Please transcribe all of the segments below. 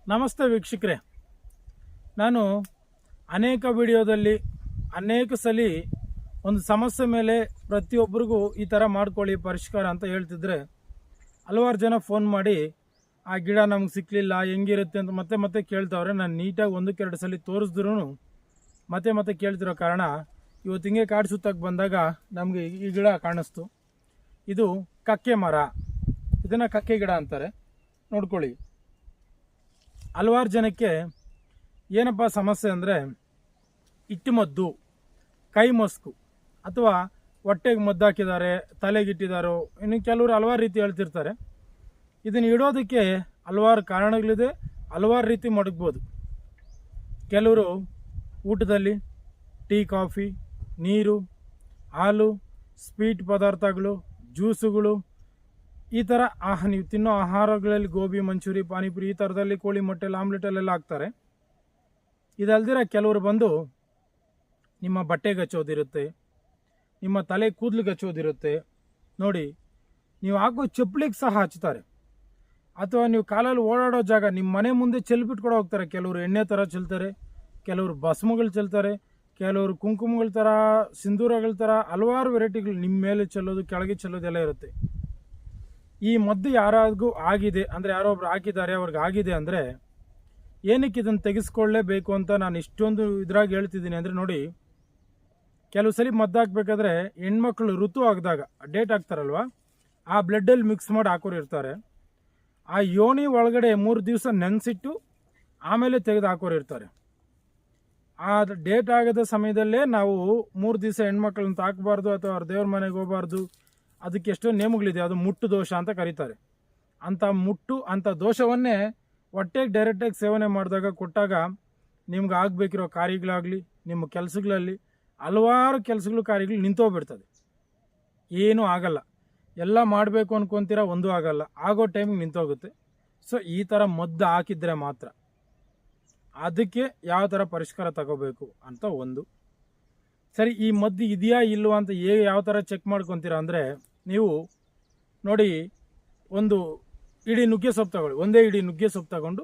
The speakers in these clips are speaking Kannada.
ನಮಸ್ತೆ ವೀಕ್ಷಕರೇ, ನಾನು ಅನೇಕ ವಿಡಿಯೋದಲ್ಲಿ ಅನೇಕ ಸಲ ಒಂದು ಸಮಸ್ಯೆ ಮೇಲೆ ಪ್ರತಿಯೊಬ್ಬರಿಗೂ ಈ ಥರ ಮಾಡ್ಕೊಳ್ಳಿ ಪರಿಷ್ಕಾರ ಅಂತ ಹೇಳ್ತಿದ್ರೆ ಹಲವಾರು ಜನ ಫೋನ್ ಮಾಡಿ ಆ ಗಿಡ ನಮ್ಗೆ ಸಿಕ್ಕಲಿಲ್ಲ ಹೆಂಗಿರುತ್ತೆ ಅಂತ ಮತ್ತೆ ಮತ್ತೆ ಕೇಳ್ತಾವ್ರೆ. ನಾನು ನೀಟಾಗಿ ಒಂದಕ್ಕೆರಡು ಸಲ ತೋರಿಸಿದ್ರು ಮತ್ತೆ ಮತ್ತೆ ಕೇಳ್ತಿರೋ ಕಾರಣ ಇವತ್ತು ಹಿಂಗೆ ಕಾಡು ಸುತ್ತಕ್ಕೆ ಬಂದಾಗ ನಮಗೆ ಈ ಗಿಡ ಕಾಣಿಸ್ತು. ಇದು ಕಕ್ಕೆ ಮರ, ಇದನ್ನು ಕಕ್ಕೆ ಗಿಡ ಅಂತಾರೆ. ನೋಡ್ಕೊಳ್ಳಿ, ಹಲವಾರು ಜನಕ್ಕೆ ಏನಪ್ಪ ಸಮಸ್ಯೆ ಅಂದರೆ ಇಟ್ಟಿಮದ್ದು, ಕೈ ಮಸ್ಕು ಅಥವಾ ಹೊಟ್ಟೆಗೆ ಮದ್ದು ಹಾಕಿದ್ದಾರೆ, ತಲೆಗಿಟ್ಟಿದ್ದಾರೋ, ಇನ್ನು ಕೆಲವರು ಹಲವಾರು ರೀತಿ ಹೇಳ್ತಿರ್ತಾರೆ. ಇದನ್ನು ಇಡೋದಕ್ಕೆ ಹಲವಾರು ಕಾರಣಗಳಿದೆ, ಹಲವಾರು ರೀತಿ ಮಡಗ್ಬೋದು. ಕೆಲವರು ಊಟದಲ್ಲಿ ಟೀ, ಕಾಫಿ, ನೀರು, ಹಾಲು, ಸ್ವೀಟ್ ಪದಾರ್ಥಗಳು, ಜ್ಯೂಸುಗಳು, ಈ ಥರ ನೀವು ತಿನ್ನೋ ಆಹಾರಗಳಲ್ಲಿ ಗೋಬಿ ಮಂಚೂರಿ, ಪಾನಿಪುರಿ, ಈ ಥರದಲ್ಲಿ ಕೋಳಿ ಮೊಟ್ಟೆಲ್, ಆಮ್ಲೆಟಲ್ಲೆಲ್ಲ ಹಾಕ್ತಾರೆ. ಇದಲ್ದಿರ ಕೆಲವರು ಬಂದು ನಿಮ್ಮ ಬಟ್ಟೆಗೆ ಹಚ್ಚೋದಿರುತ್ತೆ, ನಿಮ್ಮ ತಲೆ ಕೂದಲಿಗೆ ಹಚ್ಚೋದಿರುತ್ತೆ. ನೋಡಿ, ನೀವು ಹಾಕೋ ಚಪ್ಪಲಿಗೆ ಸಹ ಹಚ್ತಾರೆ. ಅಥವಾ ನೀವು ಕಾಲಲ್ಲಿ ಓಡಾಡೋ ಜಾಗ ನಿಮ್ಮ ಮನೆ ಮುಂದೆ ಚೆಲ್ಬಿಟ್ಕೊಡೋ ಹೋಗ್ತಾರೆ. ಕೆಲವರು ಎಣ್ಣೆ ಥರ ಚೆಲ್ತಾರೆ, ಕೆಲವರು ಭಸ್ಮಗಳು ಚೆಲ್ತಾರೆ, ಕೆಲವರು ಕುಂಕುಮಗಳ ಥರ, ಸಿಂಧೂರಗಳ ಥರ ಹಲವಾರು ವೆರೈಟಿಗಳು ನಿಮ್ಮ ಮೇಲೆ ಚೆಲ್ಲೋದು, ಕೆಳಗೆ ಚೆಲ್ಲೋದೆಲ್ಲ ಇರುತ್ತೆ. ಈ ಮದ್ದು ಯಾರಿಗೂ ಆಗಿದೆ ಅಂದರೆ, ಯಾರೋ ಒಬ್ರು ಹಾಕಿದ್ದಾರೆ ಅವ್ರಿಗೆ ಆಗಿದೆ ಅಂದರೆ ಏನಕ್ಕೆ ಇದನ್ನು ತೆಗೆಸ್ಕೊಳ್ಳೇಬೇಕು ಅಂತ ನಾನು ಇಷ್ಟೊಂದು ಇದ್ರಾಗಿ ಹೇಳ್ತಿದ್ದೀನಿ ಅಂದರೆ, ನೋಡಿ, ಕೆಲವು ಸಲ ಮದ್ದು ಹಾಕ್ಬೇಕಾದ್ರೆ ಹೆಣ್ಮಕ್ಳು ಋತು ಆಗಿದಾಗ ಡೇಟ್ ಹಾಕ್ತಾರಲ್ವ, ಆ ಬ್ಲಡ್ಡಲ್ಲಿ ಮಿಕ್ಸ್ ಮಾಡಿ ಹಾಕೋರು ಇರ್ತಾರೆ. ಆ ಯೋನಿ ಒಳಗಡೆ 3 ದಿವಸ ನೆನೆಸಿಟ್ಟು ಆಮೇಲೆ ತೆಗೆದು ಹಾಕೋರು ಇರ್ತಾರೆ. ಆ ಡೇಟ್ ಆಗದ ಸಮಯದಲ್ಲೇ ನಾವು 3 ದಿವಸ ಹೆಣ್ಮಕ್ಳನ್ನ ತಾಕಬಾರ್ದು ಅಥವಾ ಅವ್ರ ದೇವ್ರ ಮನೆಗೆ ಹೋಗಬಾರ್ದು. ಅದಕ್ಕೆ ಎಷ್ಟೋ ನೇಮಗಳಿದೆ, ಅದು ಮುಟ್ಟು ದೋಷ ಅಂತ ಕರೀತಾರೆ. ಅಂಥ ದೋಷವನ್ನೇ ಹೊಟ್ಟೆಗೆ ಡೈರೆಕ್ಟಾಗಿ ಸೇವನೆ ಮಾಡಿದಾಗ ಕೊಟ್ಟಾಗ ನಿಮ್ಗೆ ಆಗಬೇಕಿರೋ ಕಾರ್ಯಗಳಾಗಲಿ, ನಿಮ್ಮ ಕೆಲಸಗಳಲ್ಲಿ ಹಲವಾರು ಕೆಲಸಗಳು ಕಾರ್ಯಗಳು ನಿಂತೋಗ್ಬಿಡ್ತದೆ. ಏನೂ ಆಗಲ್ಲ. ಎಲ್ಲ ಮಾಡಬೇಕು ಅನ್ಕೊತೀರ, ಒಂದೂ ಆಗಲ್ಲ, ಆಗೋ ಟೈಮಿಗೆ ನಿಂತೋಗುತ್ತೆ. ಸೊ ಈ ಥರ ಮದ್ದು ಹಾಕಿದ್ರೆ ಮಾತ್ರ ಅದಕ್ಕೆ ಯಾವ ಥರ ಪರಿಷ್ಕಾರ ತಗೋಬೇಕು ಅಂತ ಒಂದು. ಸರಿ, ಈ ಮದ್ದು ಇದೆಯಾ ಇಲ್ವಾ ಅಂತ ಯಾವ ಥರ ಚೆಕ್ ಮಾಡ್ಕೊತೀರಾ ಅಂದರೆ, ನೀವು ನೋಡಿ, ಒಂದು ಇಡೀ ನುಗ್ಗೆ ಸೊಪ್ಪು ತಗೊಳ್ಳಿ. ಒಂದೇ ಇಡೀ ನುಗ್ಗೆ ಸೊಪ್ಪು ತಗೊಂಡು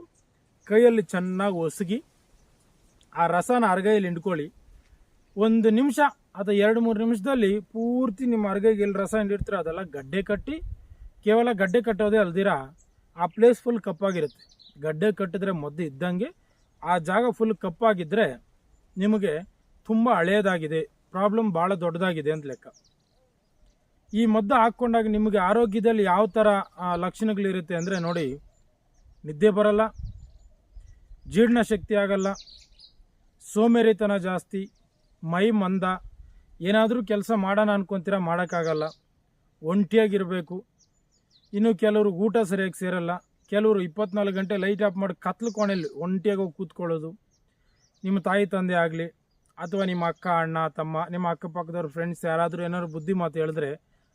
ಕೈಯಲ್ಲಿ ಚೆನ್ನಾಗಿ ಒಸಗಿ ಆ ರಸನ ಅರ್ಗೈಯಲ್ಲಿ ಹಿಂಡ್ಕೊಳ್ಳಿ. 1 ನಿಮಿಷ ಅಥವಾ 2-3 ನಿಮಿಷದಲ್ಲಿ ಪೂರ್ತಿ ನಿಮ್ಮ ಅರ್ಗೈಗೆ ಎಲ್ಲಿ ರಸ ಹಿಂಡಿರ್ತೀರ ಅದೆಲ್ಲ ಗಡ್ಡೆ ಕಟ್ಟಿ, ಕೇವಲ ಗಡ್ಡೆ ಕಟ್ಟೋದೇ ಅಲ್ದಿರ ಆ ಪ್ಲೇಸ್ ಫುಲ್ ಕಪ್ಪಾಗಿರುತ್ತೆ. ಗಡ್ಡೆ ಕಟ್ಟಿದ್ರೆ ಮದ್ದು ಇದ್ದಂಗೆ, ಆ ಜಾಗ ಫುಲ್ ಕಪ್ಪಾಗಿದ್ದರೆ ನಿಮಗೆ ತುಂಬ ಹಳೆಯದಾಗಿದೆ, ಪ್ರಾಬ್ಲಮ್ ಭಾಳ ದೊಡ್ಡದಾಗಿದೆ ಅಂತ ಲೆಕ್ಕ. ಈ ಮದ್ದು ಹಾಕ್ಕೊಂಡಾಗ ನಿಮಗೆ ಆರೋಗ್ಯದಲ್ಲಿ ಯಾವ ಥರ ಲಕ್ಷಣಗಳಿರುತ್ತೆ ಅಂದರೆ, ನೋಡಿ, ನಿದ್ದೆ ಬರಲ್ಲ, ಜೀರ್ಣಶಕ್ತಿ ಆಗಲ್ಲ, ಸೋಮೇರಿತನ ಜಾಸ್ತಿ, ಮೈ ಮಂದ, ಏನಾದರೂ ಕೆಲಸ ಮಾಡೋಣ ಅನ್ಕೊತೀರ ಮಾಡೋಕ್ಕಾಗಲ್ಲ, ಒಂಟಿಯಾಗಿರಬೇಕು. ಇನ್ನು ಕೆಲವರು ಊಟ ಸರಿಯಾಗಿ ಸೇರಲ್ಲ, ಕೆಲವರು 24 ಗಂಟೆ ಲೈಟ್ ಆಫ್ ಮಾಡಿ ಕತ್ಲು ಕೋಣೆಯಲ್ಲಿ ಒಂಟಿಯಾಗಿ ಹೋಗಿ ಕೂತ್ಕೊಳ್ಳೋದು. ನಿಮ್ಮ ತಾಯಿ ತಂದೆ ಆಗಲಿ ಅಥವಾ ನಿಮ್ಮ ಅಕ್ಕ, ಅಣ್ಣ, ತಮ್ಮ, ನಿಮ್ಮ ಅಕ್ಕಪಕ್ಕದವ್ರ ಫ್ರೆಂಡ್ಸ್ ಯಾರಾದರೂ ಏನಾದ್ರು ಬುದ್ಧಿ ಮಾತು ಹೇಳಿದ್ರೆ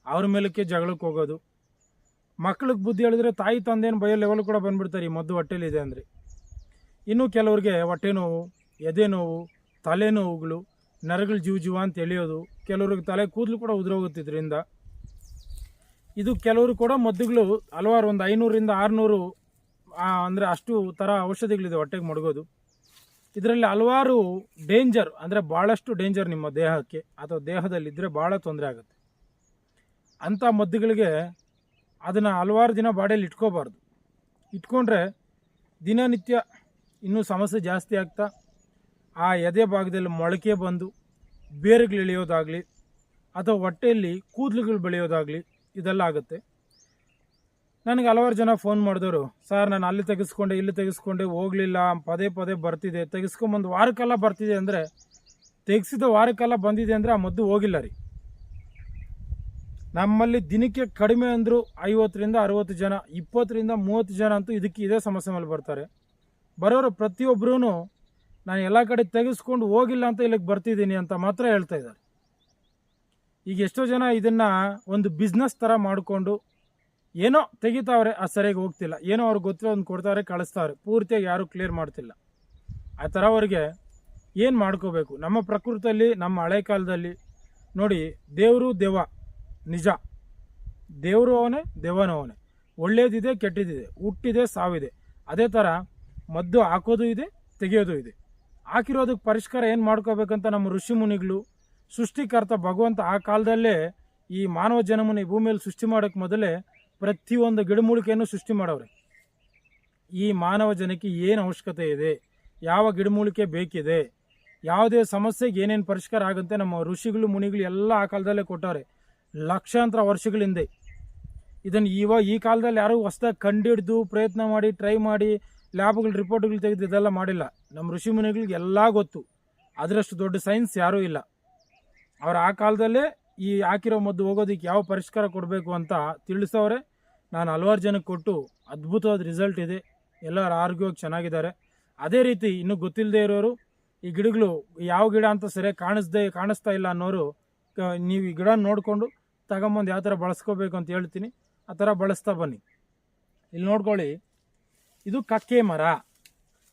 ಅವ್ರ ಮೇಲಕ್ಕೆ ಜಗಳಕ್ಕೆ ಹೋಗೋದು. ಮಕ್ಳಿಗೆ ಬುದ್ಧಿ ಹೇಳಿದ್ರೆ ತಾಯಿ ತಂದೆಯನ್ನು ಬಯೋ ಲೆವೆಲ್ ಕೂಡ ಬಂದುಬಿಡ್ತಾರೆ ಈ ಮದ್ದು ಹೊಟ್ಟೆಲಿದೆ ಅಂದರೆ. ಇನ್ನು ಕೆಲವ್ರಿಗೆ ಹೊಟ್ಟೆ ನೋವು, ಎದೆ ನೋವು, ತಲೆನೋವುಗಳು, ನರಗಳು ಜೀವ ಅಂತ ಎಳೆಯೋದು, ಕೆಲವ್ರಿಗೆ ತಲೆ ಕೂದಲು ಕೂಡ ಉದುರೋಗುತ್ತಿದ್ರಿಂದ. ಇದು ಕೆಲವರು ಕೂಡ ಮದ್ದುಗಳು ಹಲವಾರು, ಒಂದು 500ರಿಂದ 600 ಅಂದರೆ ಅಷ್ಟು ಥರ ಔಷಧಿಗಳಿದೆ ಹೊಟ್ಟೆಗೆ ಮಡಗೋದು. ಇದರಲ್ಲಿ ಹಲವಾರು ಡೇಂಜರ್ ಅಂದರೆ ಭಾಳಷ್ಟು ಡೇಂಜರ್ ನಿಮ್ಮ ದೇಹಕ್ಕೆ ಅಥವಾ ದೇಹದಲ್ಲಿದ್ದರೆ ಭಾಳ ತೊಂದರೆ ಆಗುತ್ತೆ. ಅಂಥ ಮದ್ದುಗಳಿಗೆ ಅದನ್ನು ಹಲವಾರು ದಿನ ಬಾಡಿಯಲ್ಲಿ ಇಟ್ಕೋಬಾರ್ದು. ಇಟ್ಕೊಂಡ್ರೆ ದಿನನಿತ್ಯ ಇನ್ನೂ ಸಮಸ್ಯೆ ಜಾಸ್ತಿ ಆಗ್ತಾ ಆ ಎದೆ ಭಾಗದಲ್ಲಿ ಮೊಳಕೆ ಬಂದು ಬೇರುಗಳು ಇಳಿಯೋದಾಗಲಿ ಅಥವಾ ಹೊಟ್ಟೆಯಲ್ಲಿ ಕೂದಲುಗಳು ಬೆಳೆಯೋದಾಗಲಿ ಇದೆಲ್ಲ ಆಗುತ್ತೆ. ನನಗೆ ಹಲವಾರು ಜನ ಫೋನ್ ಮಾಡಿದವರು, ಸರ್ ನಾನು ಅಲ್ಲಿ ತೆಗೆಸ್ಕೊಂಡೆ ಇಲ್ಲಿ ತೆಗೆಸ್ಕೊಂಡೆ ಹೋಗಲಿಲ್ಲ, ಪದೇ ಪದೇ ಬರ್ತಿದೆ, ತೆಗೆಸ್ಕೊಂಬಂದು ವಾರಕ್ಕೆಲ್ಲ ಬರ್ತಿದೆ ಅಂದರೆ, ತೆಗೆಸಿದ ವಾರಕ್ಕೆಲ್ಲ ಬಂದಿದೆ ಅಂದರೆ ಆ ಮದ್ದು ಹೋಗಿಲ್ಲ ರೀ. ನಮ್ಮಲ್ಲಿ ದಿನಕ್ಕೆ ಕಡಿಮೆ ಅಂದರೂ 50ರಿಂದ 60 ಜನ, 20ರಿಂದ 30 ಜನ ಅಂತೂ ಇದೇ ಸಮಸ್ಯೆ ಮೇಲೆ ಬರ್ತಾರೆ. ಬರೋರು ಪ್ರತಿಯೊಬ್ಬರೂ ನಾನು ಎಲ್ಲ ಕಡೆ ತೆಗೆಸ್ಕೊಂಡು ಹೋಗಿಲ್ಲ ಅಂತ ಇಲ್ಲಿಗೆ ಬರ್ತಿದ್ದೀನಿ ಅಂತ ಮಾತ್ರ ಹೇಳ್ತಾ ಇದ್ದಾರೆ. ಈಗ ಎಷ್ಟೋ ಜನ ಇದನ್ನು ಒಂದು ಬಿಸ್ನೆಸ್ ಥರ ಮಾಡಿಕೊಂಡು ಏನೋ ತೆಗಿತಾವ್ರೆ, ಅದು ಸರಿಯಾಗಿ ಹೋಗ್ತಿಲ್ಲ, ಏನೋ ಅವ್ರಿಗೆ ಗೊತ್ತಿರೋ ಒಂದು ಕೊಡ್ತಾರೆ, ಕಳಿಸ್ತಾವ್ರೆ, ಪೂರ್ತಿಯಾಗಿ ಯಾರೂ ಕ್ಲಿಯರ್ ಮಾಡ್ತಿಲ್ಲ. ಆ ಥರ ಅವ್ರಿಗೆ ಏನು ಮಾಡ್ಕೋಬೇಕು? ನಮ್ಮ ಪ್ರಕೃತಿಯಲ್ಲಿ, ನಮ್ಮ ಹಳೆ ಕಾಲದಲ್ಲಿ ನೋಡಿ, ದೇವರು ದೆವ್ವ ನಿಜ, ದೇವರು ಅವನೇ, ದೆವ್ವನೂ ಅವನೇ, ಒಳ್ಳೇದಿದೆ ಕೆಟ್ಟದಿದೆ, ಹುಟ್ಟಿದೆ ಸಾವಿದೆ. ಅದೇ ಥರ ಮದ್ದು ಹಾಕೋದು ಇದೆ, ತೆಗೆಯೋದು ಇದೆ. ಹಾಕಿರೋದಕ್ಕೆ ಪರಿಷ್ಕಾರ ಏನು ಮಾಡ್ಕೋಬೇಕಂತ ನಮ್ಮ ಋಷಿ ಮುನಿಗಳು, ಸೃಷ್ಟಿಕರ್ತ ಭಗವಂತ ಆ ಕಾಲದಲ್ಲೇ ಈ ಮಾನವ ಜನ್ಮನ ಈ ಭೂಮಿಯಲ್ಲಿ ಸೃಷ್ಟಿ ಮಾಡೋಕ್ಕೆ ಮೊದಲೇ ಪ್ರತಿಯೊಂದು ಗಿಡಮೂಲಿಕೆಯನ್ನು ಸೃಷ್ಟಿ ಮಾಡವ್ರೆ. ಈ ಮಾನವ ಜನಕ್ಕೆ ಏನು ಅವಶ್ಯಕತೆ ಇದೆ, ಯಾವ ಗಿಡಮೂಲಿಕೆ ಬೇಕಿದೆ, ಯಾವುದೇ ಸಮಸ್ಯೆಗೆ ಏನೇನು ಪರಿಷ್ಕಾರ ಆಗುತ್ತೆ ನಮ್ಮ ಋಷಿಗಳು ಮುನಿಗಳು ಎಲ್ಲ ಆ ಕಾಲದಲ್ಲೇ ಕೊಟ್ಟವ್ರೆ, ಲಕ್ಷಾಂತರ ವರ್ಷಗಳ ಹಿಂದೆ. ಇದನ್ನು ಈ ಕಾಲದಲ್ಲಿ ಯಾರೂ ಹೊಸದಾಗಿ ಕಂಡಿಡ್ದು ಪ್ರಯತ್ನ ಮಾಡಿ ಟ್ರೈ ಮಾಡಿ ಲ್ಯಾಬ್ಗಳು ರಿಪೋರ್ಟ್ಗಳು ತೆಗೆದು ಇದೆಲ್ಲ ಮಾಡಿಲ್ಲ. ನಮ್ಮ ಋಷಿ ಮುನಿಗಳಿಗೆ ಎಲ್ಲ ಗೊತ್ತು. ಅದರಷ್ಟು ದೊಡ್ಡ ಸೈನ್ಸ್ ಯಾರೂ ಇಲ್ಲ. ಅವ್ರು ಆ ಕಾಲದಲ್ಲೇ ಈ ಹಾಕಿರೋ ಮದ್ದು ಹೋಗೋದಕ್ಕೆ ಯಾವ ಪರಿಷ್ಕಾರ ಕೊಡಬೇಕು ಅಂತ ತಿಳಿಸೋರೆ. ನಾನು ಹಲವಾರು ಜನಕ್ಕೆ ಕೊಟ್ಟು ಅದ್ಭುತವಾದ ರಿಸಲ್ಟ್ ಇದೆ. ಎಲ್ಲರೂ ಆರೋಗ್ಯವಾಗಿ ಚೆನ್ನಾಗಿದ್ದಾರೆ. ಅದೇ ರೀತಿ ಇನ್ನೂ ಗೊತ್ತಿಲ್ಲದೆ ಇರೋರು, ಈ ಗಿಡಗಳು ಯಾವ ಗಿಡ ಅಂತ ಸರಿಯಾಗಿ ಕಾಣಿಸ್ತಾ ಇಲ್ಲ ಅನ್ನೋರು, ನೀವು ಈ ಗಿಡ ನೋಡಿಕೊಂಡು ತಗೊಂಬಂದು ಯಾವ ಥರ ಬಳಸ್ಕೋಬೇಕು ಅಂತ ಹೇಳ್ತೀನಿ, ಆ ಥರ ಬಳಸ್ತಾ ಬನ್ನಿ. ಇಲ್ಲಿ ನೋಡ್ಕೊಳ್ಳಿ, ಇದು ಕಕ್ಕೆ ಮರ.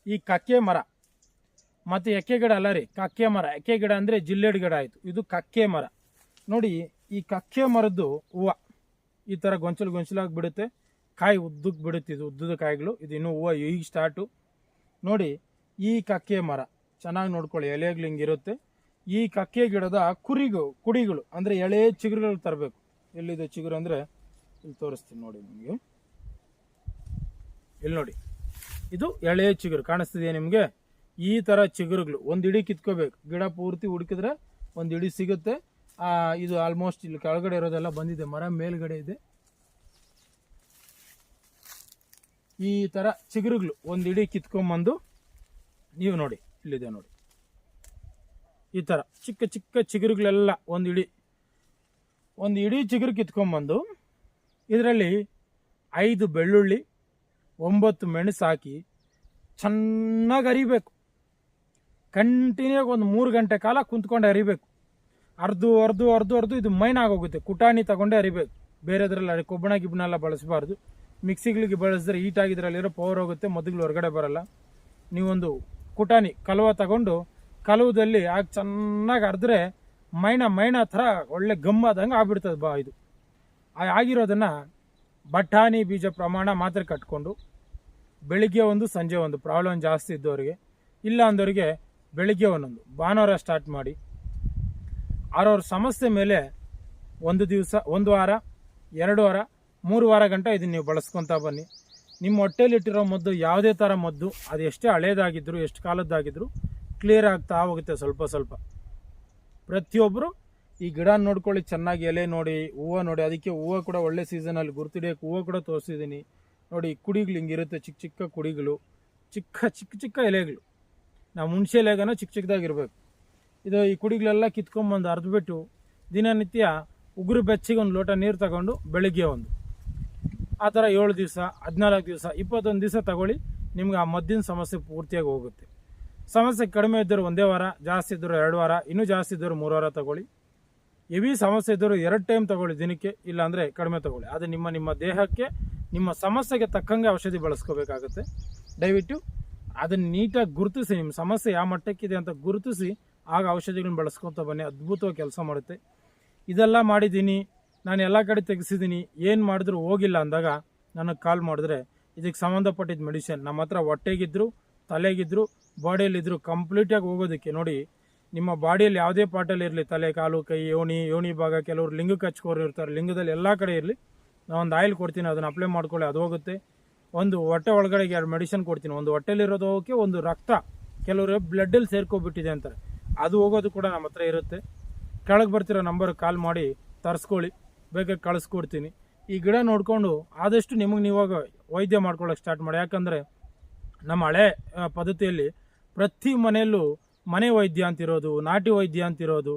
ಈ ಕಕ್ಕೆ ಮರ ಮತ್ತು ಎಕ್ಕೆ ಗಿಡ ಅಲ್ಲ ರೀ, ಕಕ್ಕೆ ಮರ. ಎಕ್ಕೆ ಗಿಡ ಅಂದರೆ ಜಿಲ್ಲೆಡ್ ಗಿಡ ಆಯಿತು. ಇದು ಕಕ್ಕೆ ಮರ. ನೋಡಿ, ಈ ಕಕ್ಕೆ ಮರದ್ದು ಹೂವು ಈ ಥರ ಗೊಂಚಲಾಗಿ ಬಿಡುತ್ತೆ. ಕಾಯಿ ಉದ್ದಕ್ಕೆ ಬಿಡುತ್ತೆ. ಇದು ಉದ್ದದ ಕಾಯಿಗಳು. ಇದು ಇನ್ನೂ ಹೂವು ಈಗ ಸ್ಟಾರ್ಟು. ನೋಡಿ, ಈ ಕಕ್ಕೆ ಮರ ಚೆನ್ನಾಗಿ ನೋಡ್ಕೊಳ್ಳಿ, ಎಲೆಗಳು ಹಿಂಗಿರುತ್ತೆ. ಈ ಕಕ್ಕೆ ಗಿಡದ ಕುಡಿಗಳು ಅಂದರೆ ಎಳೆ ಚಿಗುರುಗಳು ತರಬೇಕು. ಎಲ್ಲಿದೆ ಚಿಗುರು ಅಂದರೆ ಇಲ್ಲಿ ತೋರಿಸ್ತೀನಿ ನೋಡಿ ನಿಮಗೆ. ಇಲ್ಲಿ ನೋಡಿ, ಇದು ಎಳೆ ಚಿಗುರು ಕಾಣಿಸ್ತಿದೆಯಾ ನಿಮಗೆ? ಈ ಥರ ಚಿಗುರುಗಳು ಒಂದು ಇಡೀ ಕಿತ್ಕೋಬೇಕು. ಗಿಡ ಪೂರ್ತಿ ಹುಡುಕಿದ್ರೆ ಒಂದು ಇಡೀ ಸಿಗುತ್ತೆ. ಇದು ಆಲ್ಮೋಸ್ಟ್ ಇಲ್ಲಿ ಕೆಳಗಡೆ ಇರೋದೆಲ್ಲ ಬಂದಿದೆ, ಮರ ಮೇಲ್ಗಡೆ ಇದೆ. ಈ ಥರ ಚಿಗುರುಗಳು ಒಂದು ಇಡೀ ಕಿತ್ಕೊಂಬಂದು ನೀವು ನೋಡಿ, ಇಲ್ಲಿದೆ ನೋಡಿ, ಈ ಥರ ಚಿಕ್ಕ ಚಿಕ್ಕ ಚಿಗುರುಗಳೆಲ್ಲ ಒಂದು ಇಡೀ ಚಿಗುರು ಕಿತ್ಕೊಂಬಂದು ಇದರಲ್ಲಿ 5 ಬೆಳ್ಳುಳ್ಳಿ 9 ಮೆಣಸು ಹಾಕಿ ಚೆನ್ನಾಗಿ ಅರಿಬೇಕು. ಕಂಟಿನ್ಯೂ ಒಂದು 3 ಗಂಟೆ ಕಾಲ ಕುಂತ್ಕೊಂಡು ಅರಿಬೇಕು. ಅರ್ದು ಇದು ಮೈನಾಗೋಗುತ್ತೆ. ಕುಟಾಣಿ ತಗೊಂಡೇ ಅರಿಬೇಕು. ಬೇರೆದ್ರಲ್ಲಿ ಕೊಬ್ಬಣ ಗಿಬ್ಬಣೆಲ್ಲ ಬಳಸಬಾರ್ದು. ಮಿಕ್ಸಿಗಳಿಗೆ ಬಳಸಿದ್ರೆ ಹೀಟಾಗಿದ್ರಲ್ಲಿರೋ ಪವರ್ ಹೋಗುತ್ತೆ, ಮದ್ದುಗಳು ಹೊರಗಡೆ ಬರಲ್ಲ. ನೀವೊಂದು ಕುಟಾಣಿ ಕಲವ ತಗೊಂಡು ಕಲವದಲ್ಲಿ ಆಗ ಚೆನ್ನಾಗಿ ಅರ್ದ್ರೆ ಮೈನ ಥರ ಒಳ್ಳೆ ಗಮ್ಮಾದಂಗೆ ಆಗ್ಬಿಡ್ತದೆ. ಇದು ಆಗಿರೋದನ್ನು ಬಟಾಣಿ ಬೀಜ ಪ್ರಮಾಣ ಮಾತ್ರ ಕಟ್ಕೊಂಡು ಬೆಳಿಗ್ಗೆ ಒಂದು ಸಂಜೆ ಒಂದು, ಪ್ರಾಬ್ಲಮ್ ಜಾಸ್ತಿ ಇದ್ದವರಿಗೆ, ಇಲ್ಲ ಅಂದವರಿಗೆ ಬೆಳಿಗ್ಗೆ ಒಂದೊಂದು, ಭಾನುವಾರ ಸ್ಟಾರ್ಟ್ ಮಾಡಿ ಅವ್ರವ್ರ ಸಮಸ್ಯೆ ಮೇಲೆ 1 ದಿವಸ, 1 ವಾರ, 2 ವಾರ, 3 ವಾರ ಗಂಟ ಇದನ್ನು ನೀವು ಬಳಸ್ಕೊತಾ ಬನ್ನಿ. ನಿಮ್ಮ ಹೊಟ್ಟೆಲಿಟ್ಟಿರೋ ಮದ್ದು ಯಾವುದೇ ಥರ ಮದ್ದು, ಅದು ಎಷ್ಟೇ ಹಳೇದಾಗಿದ್ರು ಎಷ್ಟು ಕಾಲದ್ದಾಗಿದ್ರು ಕ್ಲಿಯರ್ ಆಗ್ತಾ ಹೋಗುತ್ತೆ ಸ್ವಲ್ಪ. ಪ್ರತಿಯೊಬ್ಬರು ಈ ಗಿಡ ನೋಡ್ಕೊಳ್ಳಿ, ಚೆನ್ನಾಗಿ ಎಲೆ ನೋಡಿ, ಹೂವು ನೋಡಿ. ಅದಕ್ಕೆ ಹೂವು ಕೂಡ ಒಳ್ಳೆ ಸೀಸನಲ್ಲಿ ಗುರ್ತಿಡಿಯೋಕೆ ಹೂವು ಕೂಡ ತೋರಿಸಿದ್ದೀನಿ ನೋಡಿ. ಕುಡಿಗಳು ಹಿಂಗಿರುತ್ತೆ, ಚಿಕ್ಕ ಚಿಕ್ಕ ಕುಡಿಗಳು, ಚಿಕ್ಕ ಎಲೆಗಳು. ನಾವು ಹುಣಸೆ ಎಲೆಗನೂ ಚಿಕ್ಕದಾಗಿರ್ಬೇಕು. ಇದು ಈ ಕುಡಿಗಳೆಲ್ಲ ಕಿತ್ಕೊಂಬಂದು ಅರ್ದ್ಬಿಟ್ಟು ದಿನನಿತ್ಯ ಉಗುರು ಬೆಚ್ಚಿಗೆ 1 ಲೋಟ ನೀರು ತಗೊಂಡು ಬೆಳಿಗ್ಗೆ ಒಂದು, ಆ ಥರ 7 ದಿವಸ, 14 ದಿವಸ, 21 ದಿವಸ ತಗೊಳ್ಳಿ. ನಿಮ್ಗೆ ಆ ಮದ್ದಿನ ಸಮಸ್ಯೆ ಪೂರ್ತಿಯಾಗಿ ಹೋಗುತ್ತೆ. ಸಮಸ್ಯೆ ಕಡಿಮೆ ಇದ್ದರು 1 ವಾರ, ಜಾಸ್ತಿ ಇದ್ದರು 2 ವಾರ, ಇನ್ನೂ ಜಾಸ್ತಿ ಇದ್ದರು 3 ವಾರ ತಗೊಳ್ಳಿ. ಹೆವಿ ಸಮಸ್ಯೆ ಇದ್ದರು 2 ಟೈಮ್ ತಗೊಳ್ಳಿ ದಿನಕ್ಕೆ, ಇಲ್ಲಾಂದರೆ ಕಡಿಮೆ ತಗೊಳ್ಳಿ. ಅದು ನಿಮ್ಮ ದೇಹಕ್ಕೆ, ನಿಮ್ಮ ಸಮಸ್ಯೆಗೆ ತಕ್ಕಂಗೆ ಔಷಧಿ ಬಳಸ್ಕೋಬೇಕಾಗುತ್ತೆ. ದಯವಿಟ್ಟು ಅದನ್ನು ನೀಟಾಗಿ ಗುರುತಿಸಿ, ನಿಮ್ಮ ಸಮಸ್ಯೆ ಯಾವ ಮಟ್ಟಕ್ಕಿದೆ ಅಂತ ಗುರುತಿಸಿ ಆಗ ಔಷಧಿಗಳನ್ನ ಬಳಸ್ಕೊತ ಬನ್ನಿ. ಅದ್ಭುತವಾಗಿ ಕೆಲಸ ಮಾಡುತ್ತೆ. ಇದೆಲ್ಲ ಮಾಡಿದ್ದೀನಿ, ನಾನು ಎಲ್ಲ ಕಡೆ ತೆಗೆಸಿದ್ದೀನಿ, ಏನು ಮಾಡಿದ್ರು ಹೋಗಿಲ್ಲ ಅಂದಾಗ ನನಗೆ ಕಾಲ್ ಮಾಡಿದ್ರೆ ಇದಕ್ಕೆ ಸಂಬಂಧಪಟ್ಟಿದ್ದ ಮೆಡಿಸಿನ್ ನಮ್ಮ ಹತ್ರ ಹೊಟ್ಟೆಗಿದ್ರು, ತಲೆಗಿದ್ರು, ಬಾಡಿಯಲ್ಲಿದ್ದರು ಕಂಪ್ಲೀಟಾಗಿ ಹೋಗೋದಕ್ಕೆ. ನೋಡಿ, ನಿಮ್ಮ ಬಾಡಿಯಲ್ಲಿ ಯಾವುದೇ ಪಾರ್ಟಲ್ಲಿ ಇರಲಿ, ತಲೆ, ಕಾಲು, ಕೈ, ಯೋನಿ ಭಾಗ, ಕೆಲವರು ಲಿಂಗಕ್ಕೆ ಹಚ್ಕೋರು ಇರ್ತಾರೆ, ಲಿಂಗದಲ್ಲಿ ಎಲ್ಲ ಕಡೆ ಇರಲಿ, ನಾವೊಂದು ಆಯಿಲ್ ಕೊಡ್ತೀನಿ, ಅದನ್ನು ಅಪ್ಲೈ ಮಾಡ್ಕೊಳ್ಳಿ, ಅದು ಹೋಗುತ್ತೆ. ಒಂದು ಹೊಟ್ಟೆ ಒಳಗಡೆ 2 ಮೆಡಿಸಿನ್ ಕೊಡ್ತೀನಿ. ಒಂದು ಹೊಟ್ಟೆಲಿರೋದು ಹೋಗೋಕ್ಕೆ, ಒಂದು ರಕ್ತ ಕೆಲವರು ಬ್ಲಡ್ಡಲ್ಲಿ ಸೇರ್ಕೊಬಿಟ್ಟಿದೆ ಅಂತಾರೆ, ಅದು ಹೋಗೋದು ಕೂಡ ನಮ್ಮ ಹತ್ರ ಇರುತ್ತೆ. ಕೆಳಗೆ ಬರ್ತಿರೋ ನಂಬರ್ಗೆ ಕಾಲ್ ಮಾಡಿ ತರಿಸ್ಕೊಳ್ಳಿ, ಬೇಕಾಗಿ ಕಳಿಸ್ಕೊಡ್ತೀನಿ. ಈ ಗಿಡ ನೋಡಿಕೊಂಡು ಆದಷ್ಟು ನಿಮಗೆ ನೀವಾಗ ವೈದ್ಯ ಮಾಡ್ಕೊಳ್ಳೋಕೆ ಸ್ಟಾರ್ಟ್ ಮಾಡಿ. ಯಾಕಂದರೆ ನಮ್ಮ ಹಳೆ ಪದ್ಧತಿಯಲ್ಲಿ ಪ್ರತಿ ಮನೆಯಲ್ಲೂ ಮನೆ ವೈದ್ಯ ಅಂತಿರೋದು, ನಾಟಿ ವೈದ್ಯ ಅಂತಿರೋದು.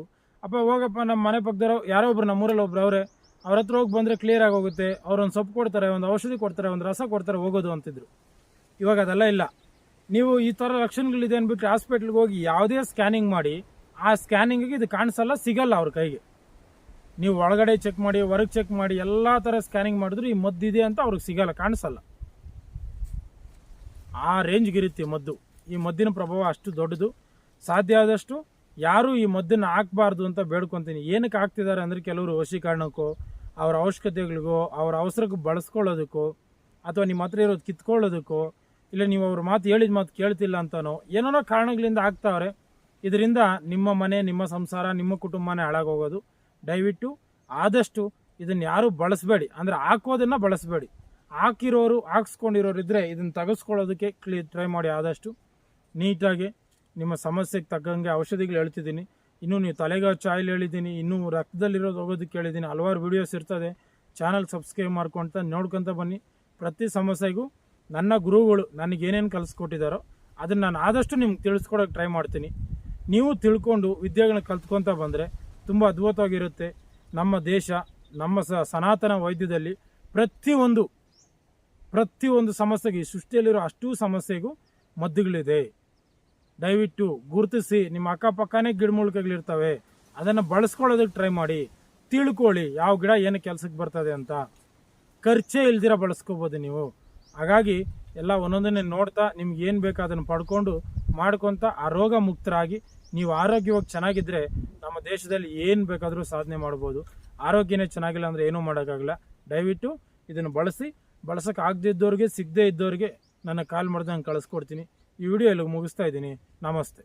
ಹೋಗಪ್ಪ, ನಮ್ಮ ಮನೆ ಪಕ್ಕದವರು ಯಾರೋ ಒಬ್ರು, ನಮ್ಮೂರಲ್ಲಿ ಒಬ್ರು ಅವರೇ, ಅವ್ರ ಹತ್ರ ಹೋಗಿ ಬಂದರೆ ಕ್ಲಿಯರ್ ಆಗೋಗುತ್ತೆ, ಅವ್ರೊಂದು ಸೊಪ್ಪು ಕೊಡ್ತಾರೆ, ಒಂದು ಔಷಧಿ ಕೊಡ್ತಾರೆ, ಒಂದು ರಸ ಕೊಡ್ತಾರೆ, ಹೋಗೋದು ಅಂತಿದ್ರು. ಇವಾಗ ಅದೆಲ್ಲ ಇಲ್ಲ. ನೀವು ಈ ಥರ ಲಕ್ಷಣಗಳಿದೆ ಅಂದ್ಬಿಟ್ಟು ಹಾಸ್ಪಿಟ್ಲಿಗೆ ಹೋಗಿ ಯಾವುದೇ ಸ್ಕ್ಯಾನಿಂಗ್ ಮಾಡಿ, ಆ ಸ್ಕ್ಯಾನಿಂಗಿಗೆ ಇದು ಕಾಣಿಸಲ್ಲ, ಸಿಗಲ್ಲ ಅವ್ರ ಕೈಗೆ. ನೀವು ಒಳಗಡೆ ಚೆಕ್ ಮಾಡಿ, ಹೊರಗೆ ಚೆಕ್ ಮಾಡಿ, ಎಲ್ಲ ಥರ ಸ್ಕ್ಯಾನಿಂಗ್ ಮಾಡಿದ್ರು ಈ ಮದ್ದಿದೆ ಅಂತ ಅವ್ರಿಗೆ ಸಿಗಲ್ಲ, ಕಾಣಿಸಲ್ಲ. ಆ ರೇಂಜ್ಗಿರುತ್ತೆ ಮದ್ದು. ಈ ಮದ್ದಿನ ಪ್ರಭಾವ ಅಷ್ಟು ದೊಡ್ಡದು. ಸಾಧ್ಯ ಆದಷ್ಟು ಯಾರೂ ಈ ಮದ್ದನ್ನು ಹಾಕಬಾರ್ದು ಅಂತ ಬೇಡ್ಕೊತೀನಿ. ಏನಕ್ಕೆ ಹಾಕ್ತಿದ್ದಾರೆ ಅಂದರೆ, ಕೆಲವರು ವಶೀಕರಣಕ್ಕೋ, ಅವ್ರ ಅವಶ್ಯಕತೆಗಳಿಗೋ, ಅವ್ರ ಅವಸರಕ್ಕೆ ಬಳಸ್ಕೊಳ್ಳೋದಕ್ಕೋ, ಅಥವಾ ನಿಮ್ಮ ಹತ್ರ ಇರೋದು ಕಿತ್ಕೊಳ್ಳೋದಕ್ಕೋ, ಇಲ್ಲ ನೀವು ಅವ್ರ ಮಾತು ಹೇಳಿದ ಮಾತು ಕೇಳ್ತಿಲ್ಲ ಅಂತನೋ ಏನೋ ಕಾರಣಗಳಿಂದ ಆಗ್ತಾವ್ರೆ. ಇದರಿಂದ ನಿಮ್ಮ ಮನೆ, ನಿಮ್ಮ ಸಂಸಾರ, ನಿಮ್ಮ ಕುಟುಂಬನೇ ಹಾಳಾಗೋಗೋದು. ದಯವಿಟ್ಟು ಆದಷ್ಟು ಇದನ್ನು ಯಾರೂ ಬಳಸಬೇಡಿ, ಅಂದರೆ ಹಾಕೋದನ್ನು ಬಳಸಬೇಡಿ. ಹಾಕ್ಸ್ಕೊಂಡಿರೋರು ಇದ್ದರೆ ಇದನ್ನು ತೆಗೆಸ್ಕೊಳ್ಳೋದಕ್ಕೆ ಟ್ರೈ ಮಾಡಿ. ಆದಷ್ಟು ನೀಟಾಗಿ ನಿಮ್ಮ ಸಮಸ್ಯೆಗೆ ತಕ್ಕಂಗೆ ಔಷಧಿಗಳು ಹೇಳ್ತಿದ್ದೀನಿ. ಇನ್ನೂ ನೀವು ತಲೆಗೆ ಚಾಯ್ಲ್ ಹೇಳಿದ್ದೀನಿ, ಇನ್ನೂ ರಕ್ತದಲ್ಲಿರೋದು ಹೋಗೋದಕ್ಕೆ ಹೇಳಿದ್ದೀನಿ. ಹಲವಾರು ವೀಡಿಯೋಸ್ ಇರ್ತದೆ. ಚಾನಲ್ ಸಬ್ಸ್ಕ್ರೈಬ್ ಮಾಡ್ಕೊತ ನೋಡ್ಕೊತ ಬನ್ನಿ. ಪ್ರತಿ ಸಮಸ್ಯೆಗೂ ನನ್ನ ಗುರುಗಳು ನನಗೇನೇನು ಕಲಿಸ್ಕೊಟ್ಟಿದ್ದಾರೋ ಅದನ್ನು ನಾನು ಆದಷ್ಟು ನಿಮ್ಗೆ ತಿಳಿಸ್ಕೊಡೋಕೆ ಟ್ರೈ ಮಾಡ್ತೀನಿ. ನೀವು ತಿಳ್ಕೊಂಡು ವಿದ್ಯೆಗಳನ್ನ ಕಲ್ತ್ಕೊತ ಬಂದರೆ ತುಂಬ ಅದ್ಭುತವಾಗಿರುತ್ತೆ. ನಮ್ಮ ದೇಶ, ನಮ್ಮ ಸನಾತನ ವೈದ್ಯದಲ್ಲಿ ಪ್ರತಿಯೊಂದು ಸಮಸ್ಯೆಗೆ, ಈ ಸೃಷ್ಟಿಯಲ್ಲಿರೋ ಅಷ್ಟೂ ಸಮಸ್ಯೆಗೂ ಮದ್ದುಗಳಿದೆ. ದಯವಿಟ್ಟು ಗುರುತಿಸಿ. ನಿಮ್ಮ ಅಕ್ಕಪಕ್ಕನೇ ಗಿಡಮೂಲಿಕೆಗಳಿರ್ತವೆ, ಅದನ್ನು ಬಳಸ್ಕೊಳ್ಳೋದಕ್ಕೆ ಟ್ರೈ ಮಾಡಿ. ತಿಳ್ಕೊಳ್ಳಿ ಯಾವ ಗಿಡ ಏನು ಕೆಲಸಕ್ಕೆ ಬರ್ತದೆ ಅಂತ. ಖರ್ಚೇ ಇಲ್ದಿರ ಬಳಸ್ಕೋಬೋದು ನೀವು. ಹಾಗಾಗಿ ಎಲ್ಲ ಒಂದೊಂದನ್ನೇ ನೋಡ್ತಾ ನಿಮ್ಗೆ ಏನು ಬೇಕು ಅದನ್ನು ಪಡ್ಕೊಂಡು ಮಾಡ್ಕೊತ ಆ ರೋಗ ಮುಕ್ತರಾಗಿ ನೀವು ಆರೋಗ್ಯವಾಗಿ ಚೆನ್ನಾಗಿದ್ದರೆ ನಮ್ಮ ದೇಶದಲ್ಲಿ ಏನು ಬೇಕಾದರೂ ಸಾಧನೆ ಮಾಡ್ಬೋದು. ಆರೋಗ್ಯನೇ ಚೆನ್ನಾಗಿಲ್ಲ ಅಂದರೆ ಏನೂ ಮಾಡೋಕ್ಕಾಗಲ್ಲ. ದಯವಿಟ್ಟು ಇದನ್ನು ಬಳಸಿ. ಬಳಸೋಕೆ ಆಗದಿದ್ದವ್ರಿಗೆ, ಸಿಗದೇ ಇದ್ದವ್ರಿಗೆ ನನ್ನ ಕಾಲ್ ಮಾಡಿದ್ರೆ ನಾನು ಕಳಿಸ್ಕೊಡ್ತೀನಿ. ಈ ವಿಡಿಯೋ ಎಲ್ಲ ಮುಗಿಸ್ತಾ ಇದ್ದೀನಿ. ನಮಸ್ತೆ.